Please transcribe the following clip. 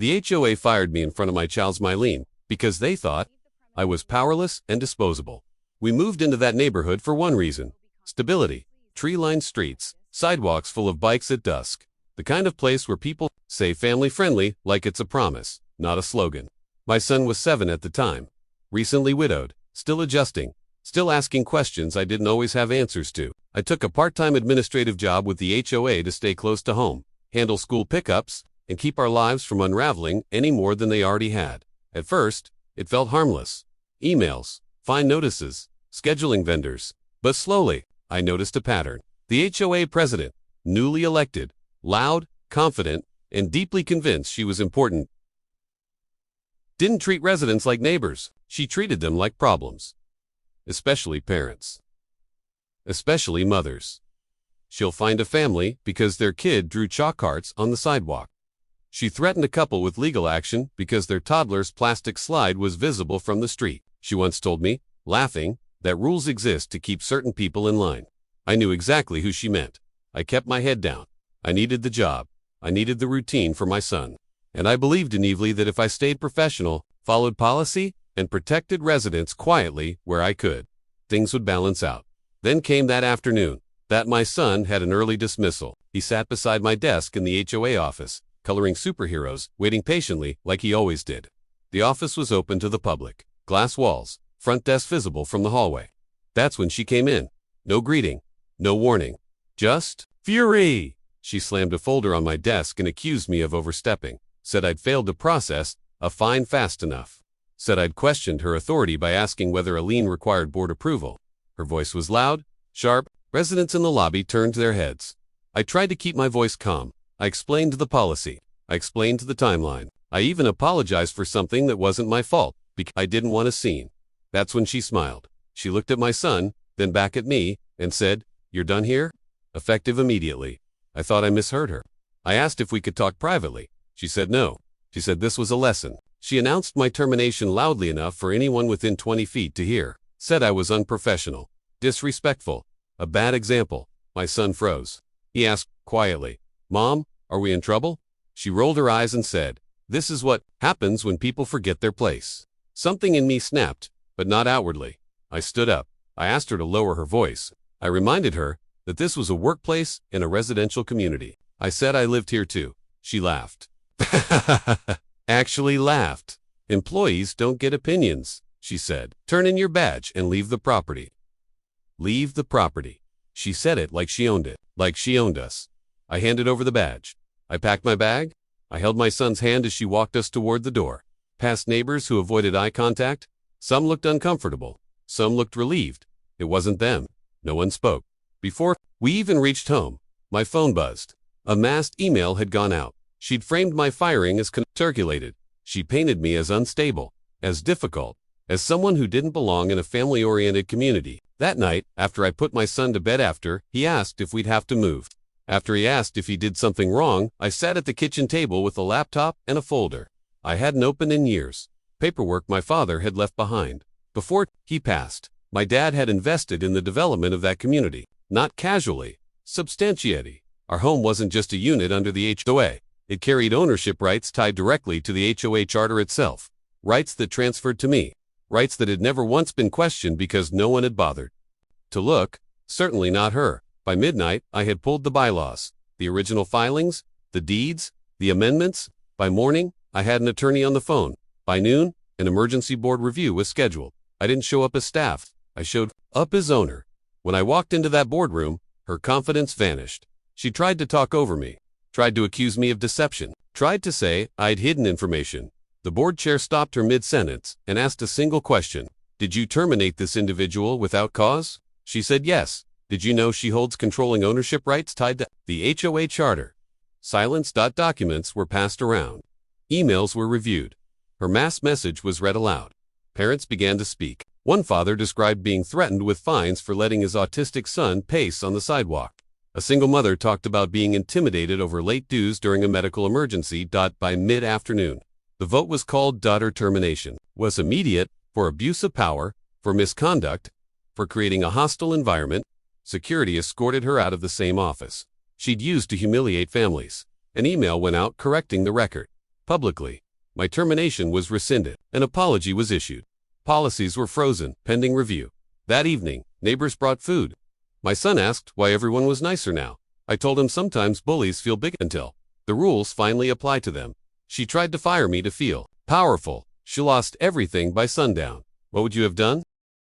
The HOA fired me in front of my child's Mylene because they thought I was powerless and disposable. We moved into that neighborhood for one reason: stability, tree-lined streets, sidewalks full of bikes at dusk. The kind of place where people say family-friendly like it's a promise, not a slogan. My son was 7 at the time, recently widowed, still adjusting, still asking questions I didn't always have answers to. I took a part-time administrative job with the HOA to stay close to home, handle school pickups, and keep our lives from unraveling any more than they already had. At first, it felt harmless. Emails, fine notices, scheduling vendors. But slowly, I noticed a pattern. The HOA president, newly elected, loud, confident, and deeply convinced she was important, didn't treat residents like neighbors. She treated them like problems. Especially parents. Especially mothers. She'll find a family because their kid drew chalk hearts on the sidewalk. She threatened a couple with legal action because their toddler's plastic slide was visible from the street. She once told me, laughing, that rules exist to keep certain people in line. I knew exactly who she meant. I kept my head down. I needed the job. I needed the routine for my son. And I believed naively that if I stayed professional, followed policy, and protected residents quietly where I could, things would balance out. Then came that afternoon, that my son had an early dismissal. He sat beside my desk in the HOA office, coloring superheroes, waiting patiently like he always did. The office was open to the public. Glass walls, front desk visible from the hallway. That's when she came in. No greeting, no warning. Just fury. She slammed a folder on my desk and accused me of overstepping. Said I'd failed to process a fine fast enough. Said I'd questioned her authority by asking whether a lien required board approval. Her voice was loud, sharp. Residents in the lobby turned their heads. I tried to keep my voice calm. I explained the policy. I explained the timeline. I even apologized for something that wasn't my fault, because I didn't want a scene. That's when she smiled. She looked at my son, then back at me, and said, "You're done here?" Effective immediately. I thought I misheard her. I asked if we could talk privately. She said no. She said this was a lesson. She announced my termination loudly enough for anyone within 20 feet to hear. Said I was unprofessional, disrespectful, a bad example. My son froze. He asked quietly, "Mom, are we in trouble?" She rolled her eyes and said, "This is what happens when people forget their place." Something in me snapped, but not outwardly. I stood up. I asked her to lower her voice. I reminded her that this was a workplace in a residential community. I said I lived here too. She laughed. Actually laughed. "Employees don't get opinions," she said. "Turn in your badge and leave the property." Leave the property. She said it like she owned it, like she owned us. I handed over the badge. I packed my bag. I held my son's hand as she walked us toward the door. Past neighbors who avoided eye contact. Some looked uncomfortable. Some looked relieved. It wasn't them. No one spoke. Before we even reached home, my phone buzzed. A massed email had gone out. She'd framed my firing as circulated. She painted me as unstable, as difficult, as someone who didn't belong in a family-oriented community. That night, after I put my son to bed he asked if we'd have to move. After he asked if he did something wrong, I sat at the kitchen table with a laptop and a folder I hadn't opened in years. Paperwork my father had left behind. Before he passed, my dad had invested in the development of that community. Not casually, substantially. Our home wasn't just a unit under the HOA. It carried ownership rights tied directly to the HOA charter itself. Rights that transferred to me. Rights that had never once been questioned because no one had bothered to look, certainly not her. By midnight, I had pulled the bylaws, the original filings, the deeds, the amendments. By morning, I had an attorney on the phone. By noon, an emergency board review was scheduled. I didn't show up as staff. I showed up as owner. When I walked into that boardroom, her confidence vanished. She tried to talk over me, tried to accuse me of deception, tried to say I'd hidden information. The board chair stopped her mid-sentence and asked a single question. "Did you terminate this individual without cause?" She said yes. "Did you know she holds controlling ownership rights tied to the HOA charter?" Silence. Documents were passed around. Emails were reviewed. Her mass message was read aloud. Parents began to speak. One father described being threatened with fines for letting his autistic son pace on the sidewalk. A single mother talked about being intimidated over late dues during a medical emergency. By mid-afternoon, the vote was called. Her termination was immediate for abuse of power, for misconduct, for creating a hostile environment. Security escorted her out of the same office she'd used to humiliate families. An email went out correcting the record. Publicly, my termination was rescinded. An apology was issued. Policies were frozen, pending review. That evening, neighbors brought food. My son asked why everyone was nicer now. I told him sometimes bullies feel big until the rules finally apply to them. She tried to fire me to feel powerful. She lost everything by sundown. What would you have done?